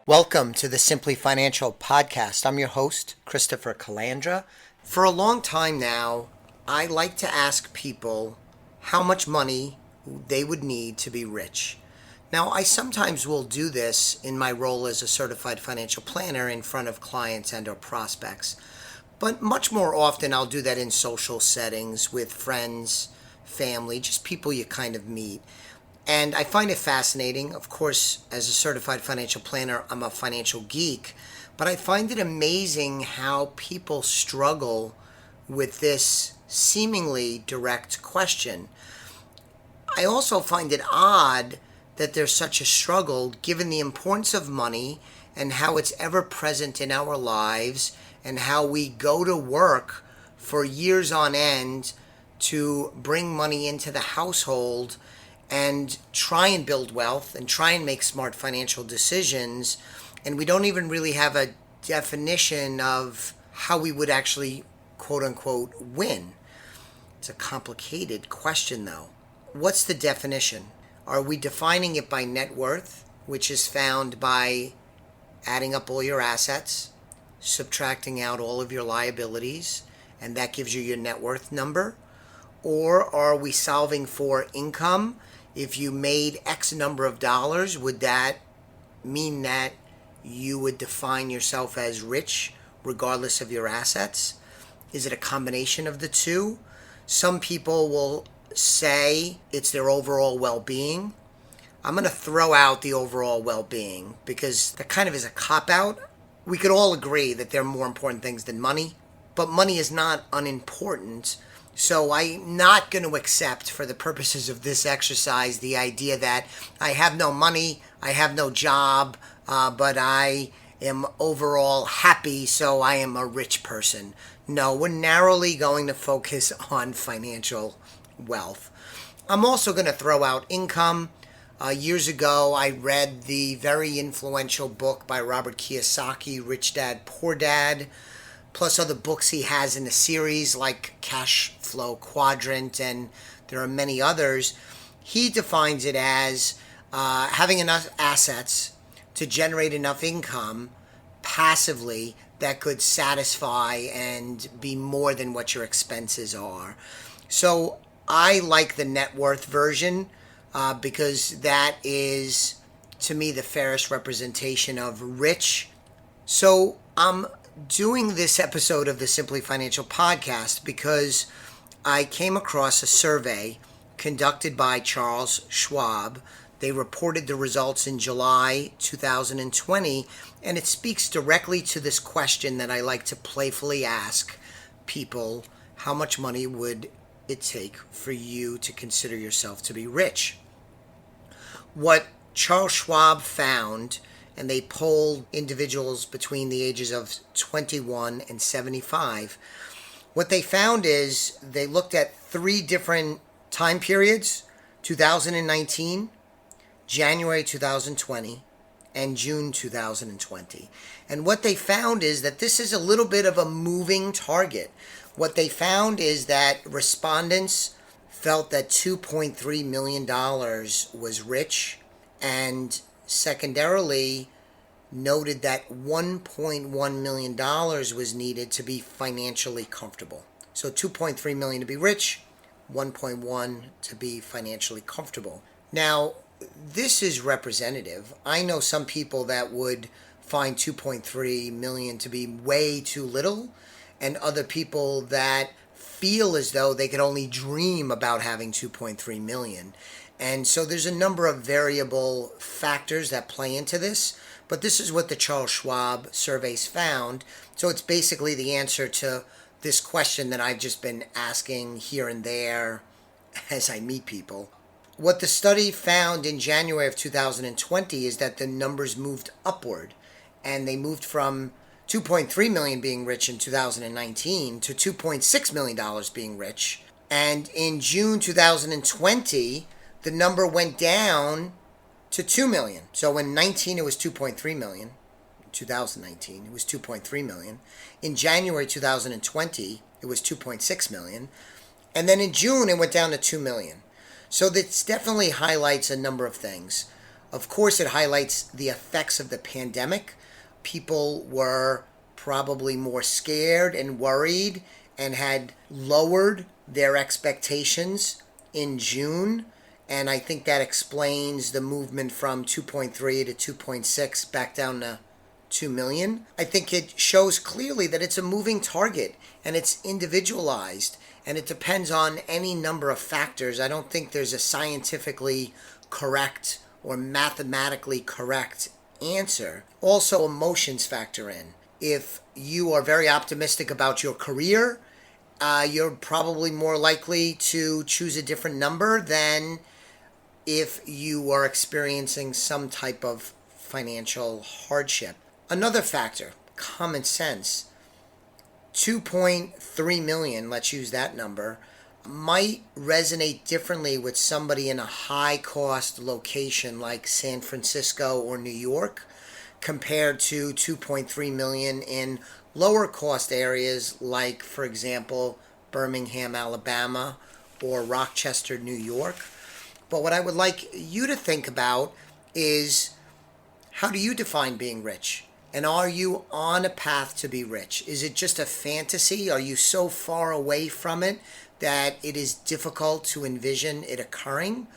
Welcome to the Simply Financial podcast. I'm your host, Christopher Calandra. For a long time now, I like to ask people how much money they would need to be rich. Now, I sometimes will do this in my role as a certified financial planner in front of clients and or prospects. But much more often, I'll do that in social settings with friends, family, just people you kind of meet. And I find it fascinating. Of course, as a certified financial planner, I'm a financial geek, but I find it amazing how people struggle with this seemingly direct question. I also find it odd that there's such a struggle given the importance of money and how it's ever present in our lives and how we go to work for years on end to bring money into the household and try and build wealth and try and make smart financial decisions. And we don't even really have a definition of how we would actually, quote unquote, win. It's a complicated question, though. What's the definition? Are we defining it by net worth, which is found by adding up all your assets, subtracting out all of your liabilities, and that gives you your net worth number? Or are we solving for income? If you made X number of dollars, would that mean that you would define yourself as rich regardless of your assets? Is it a combination of the two? Some people will say it's their overall well-being. I'm going to throw out the overall well-being because that kind of is a cop-out. We could all agree that there are more important things than money, but money is not unimportant. So I'm not going to accept, for the purposes of this exercise, the idea that I have no money, I have no job, but I am overall happy, so I am a rich person. No, we're narrowly going to focus on financial wealth. I'm also going to throw out income. Years ago, I read the very influential book by Robert Kiyosaki, Rich Dad, Poor Dad, plus other books he has in the series like Cash Flow Quadrant, and there are many others. He defines it as having enough assets to generate enough income passively that could satisfy and be more than what your expenses are. So I like the net worth version because that is, to me, the fairest representation of rich. So I'm doing this episode of the Simply Financial podcast because I came across a survey conducted by Charles Schwab. They reported the results in July 2020, and it speaks directly to this question that I like to playfully ask people: how much money would it take for you to consider yourself to be rich? What Charles Schwab found, and they polled individuals between the ages of 21 and 75. What they found is they looked at three different time periods: 2019, January 2020, and June 2020. And what they found is that this is a little bit of a moving target. What they found is that respondents felt that $2.3 million was rich, and secondarily noted that $1.1 million was needed to be financially comfortable. So $2.3 million to be rich, 1.1 to be financially comfortable. Now, this is representative. I know some people that would find 2.3 million to be way too little, and other people that feel as though they could only dream about having 2.3 million. And so there's a number of variable factors that play into this, but this is what the Charles Schwab surveys found. So it's basically the answer to this question that I've just been asking here and there as I meet people. What the study found in January of 2020 is that the numbers moved upward, and they moved from 2.3 million being rich in 2019 to $2.6 million being rich. And in June 2020, the number went down to 2 million. So in 19 it was 2.3 million. In 2019 it was 2.3 million. In January 2020 it was 2.6 million. And then in June it went down to 2 million. So this definitely highlights a number of things. Of course, it highlights the effects of the pandemic. People were probably more scared and worried and had lowered their expectations in June. And I think that explains the movement from 2.3 to 2.6 back down to 2 million. I think it shows clearly that it's a moving target and it's individualized and it depends on any number of factors. I don't think there's a scientifically correct or mathematically correct answer. Also, emotions factor in. If you are very optimistic about your career, you're probably more likely to choose a different number than if you are experiencing some type of financial hardship. Another factor, common sense. 2.3 million, let's use that number, might resonate differently with somebody in a high cost location like San Francisco or New York compared to 2.3 million in lower cost areas like, for example, Birmingham, Alabama, or Rochester, New York. But what I would like you to think about is, how do you define being rich? And are you on a path to be rich? Is it just a fantasy? Are you so far away from it that it is difficult to envision it occurring?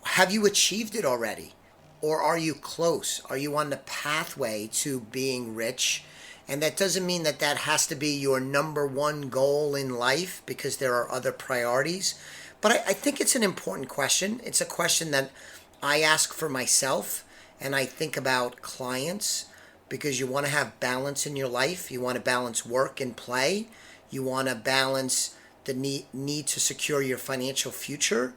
Have you achieved it already? Or are you close? Are you on the pathway to being rich? And that doesn't mean that that has to be your number one goal in life, because there are other priorities. But I think it's an important question. It's a question that I ask for myself and I think about clients, because you want to have balance in your life. You want to balance work and play. You want to balance the need to secure your financial future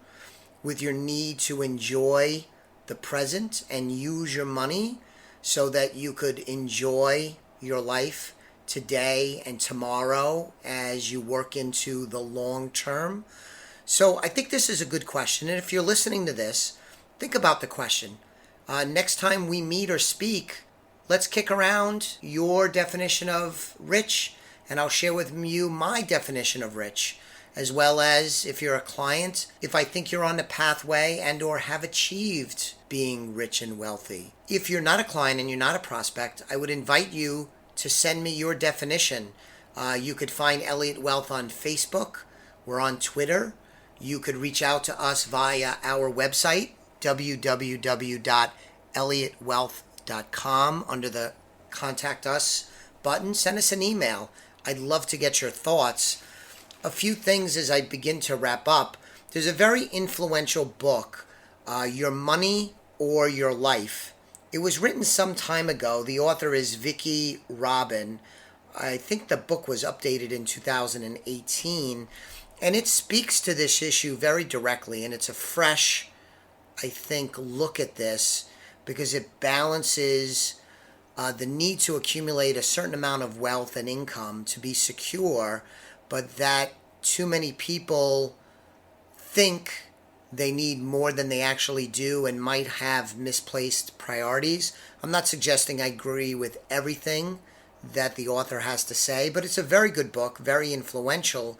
with your need to enjoy the present and use your money so that you could enjoy your life today and tomorrow as you work into the long term. So I think this is a good question. And if you're listening to this, think about the question. Next time we meet or speak, let's kick around your definition of rich, and I'll share with you my definition of rich, as well as, if you're a client, if I think you're on the pathway and or have achieved being rich and wealthy. If you're not a client and you're not a prospect, I would invite you to send me your definition. You could find Elliott Wealth on Facebook. We're on Twitter. You could reach out to us via our website, www.elliottwealth.com, under the Contact Us button. Send us an email. I'd love to get your thoughts. A few things as I begin to wrap up. There's a very influential book, Your Money or Your Life. It was written some time ago. The author is Vicki Robin. I think the book was updated in 2018, and it speaks to this issue very directly, and it's a fresh, I think, look at this, because it balances the need to accumulate a certain amount of wealth and income to be secure, but that too many people think they need more than they actually do and might have misplaced priorities. I'm not suggesting I agree with everything that the author has to say, but it's a very good book, very influential.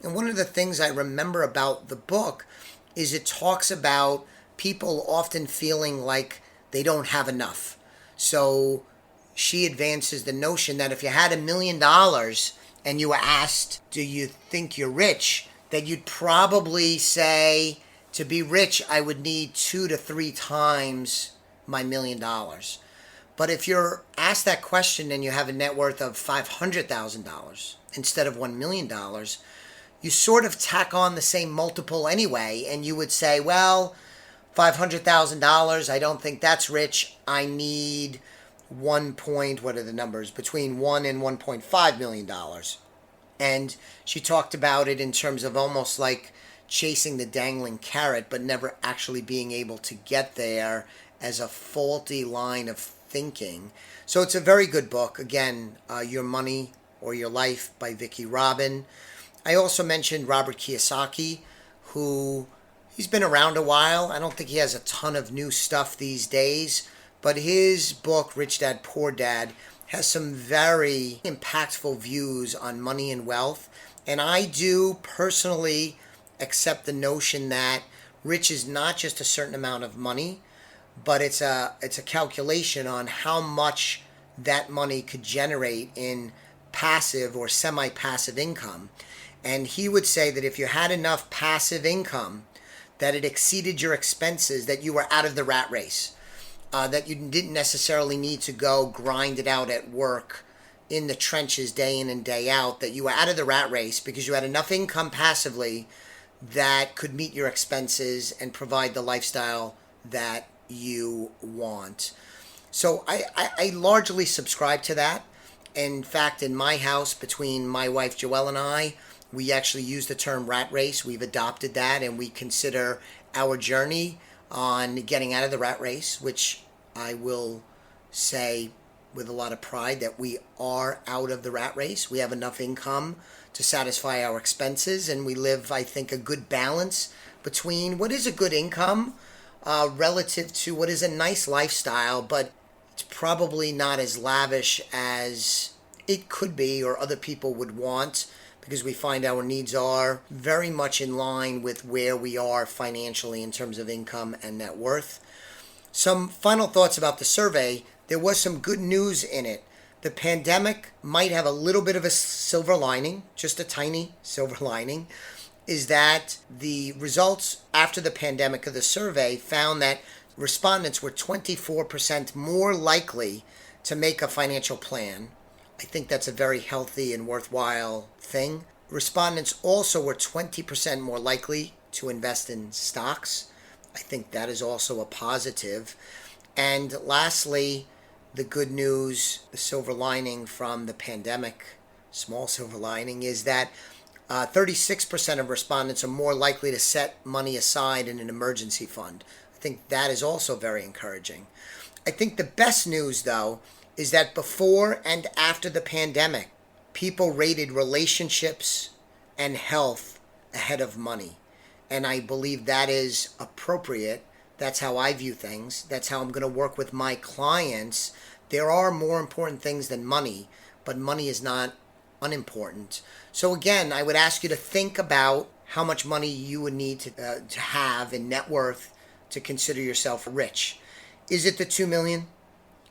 And one of the things I remember about the book is it talks about people often feeling like they don't have enough. So she advances the notion that if you had $1 million and you were asked, do you think you're rich, that you'd probably say, to be rich, I would need 2 to 3 times my $1 million. But if you're asked that question and you have a net worth of $500,000 instead of $1 million, you sort of tack on the same multiple anyway, and you would say, well, $500,000, I don't think that's rich. I need what are the numbers? Between $1 and $1.5 million. And she talked about it in terms of almost like chasing the dangling carrot, but never actually being able to get there, as a faulty line of thinking. So it's a very good book. Again, Your Money or Your Life by Vicki Robin. I also mentioned Robert Kiyosaki, who he's been around a while. I don't think he has a ton of new stuff these days, but his book, Rich Dad, Poor Dad, has some very impactful views on money and wealth. And I do personally accept the notion that rich is not just a certain amount of money, but it's a calculation on how much that money could generate in passive or semi-passive income. And he would say that if you had enough passive income that it exceeded your expenses, that you were out of the rat race, that you didn't necessarily need to go grind it out at work in the trenches day in and day out, that you were out of the rat race because you had enough income passively that could meet your expenses and provide the lifestyle that you want. So I largely subscribe to that. In fact, in my house, between my wife Joelle and I, we actually use the term rat race. We've adopted that, and we consider our journey on getting out of the rat race, which I will say with a lot of pride that we are out of the rat race. We have enough income to satisfy our expenses, and we live, I think, a good balance between what is a good income relative to what is a nice lifestyle, but it's probably not as lavish as it could be or other people would want, because we find our needs are very much in line with where we are financially in terms of income and net worth. Some final thoughts about the survey. There was some good news in it. The pandemic might have a little bit of a silver lining, just a tiny silver lining, is that the results after the pandemic of the survey found that respondents were 24% more likely to make a financial plan. I think that's a very healthy and worthwhile thing. Respondents also were 20% more likely to invest in stocks. I think that is also a positive. And lastly, the good news, the silver lining from the pandemic, small silver lining, is that 36% of respondents are more likely to set money aside in an emergency fund. I think that is also very encouraging. I think the best news, though, is that before and after the pandemic, people rated relationships and health ahead of money. And I believe that is appropriate. That's how I view things. That's how I'm going to work with my clients. There are more important things than money, but money is not unimportant. So again, I would ask you to think about how much money you would need to have in net worth to consider yourself rich. Is it the 2 million?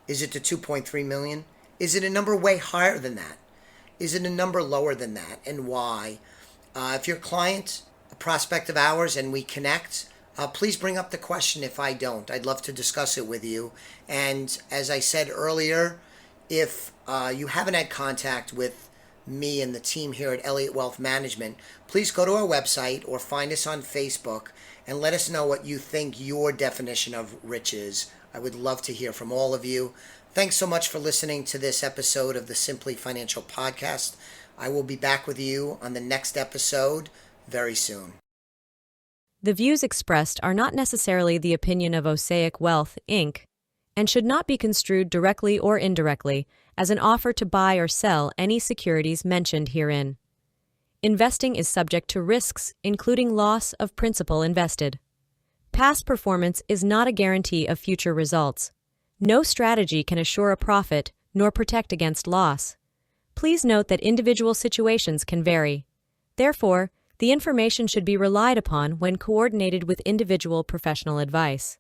Is it the 2.3 million? Is it a number way higher than that? Is it a number lower than that? And why? If you're a client, a prospect of ours, and we connect, please bring up the question if I don't. I'd love to discuss it with you. And as I said earlier, if you haven't had contact with me and the team here at Elliott Wealth Management, please go to our website or find us on Facebook and let us know what you think your definition of rich is. I would love to hear from all of you. Thanks so much for listening to this episode of the Simply Financial Podcast. I will be back with you on the next episode very soon. The views expressed are not necessarily the opinion of Osaic Wealth, Inc., and should not be construed directly or indirectly as an offer to buy or sell any securities mentioned herein. Investing is subject to risks, including loss of principal invested. Past performance is not a guarantee of future results. No strategy can assure a profit nor protect against loss. Please note that individual situations can vary. Therefore, the information should be relied upon when coordinated with individual professional advice.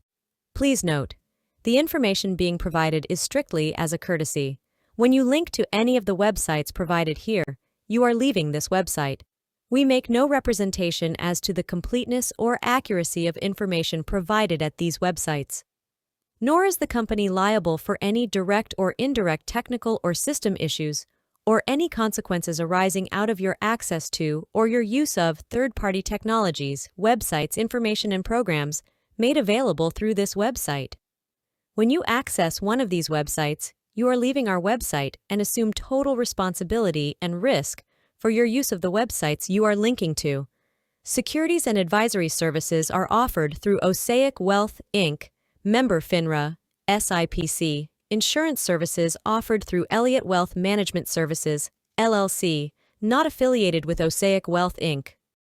Please note, the information being provided is strictly as a courtesy. When you link to any of the websites provided here, you are leaving this website. We make no representation as to the completeness or accuracy of information provided at these websites. Nor is the company liable for any direct or indirect technical or system issues or any consequences arising out of your access to or your use of third-party technologies, websites, information, and programs made available through this website. When you access one of these websites, you are leaving our website and assume total responsibility and risk for your use of the websites you are linking to. Securities and advisory services are offered through Osaic Wealth, Inc., member FINRA, SIPC. Insurance services offered through Elliott Wealth Management Services, LLC, not affiliated with Osaic Wealth, Inc.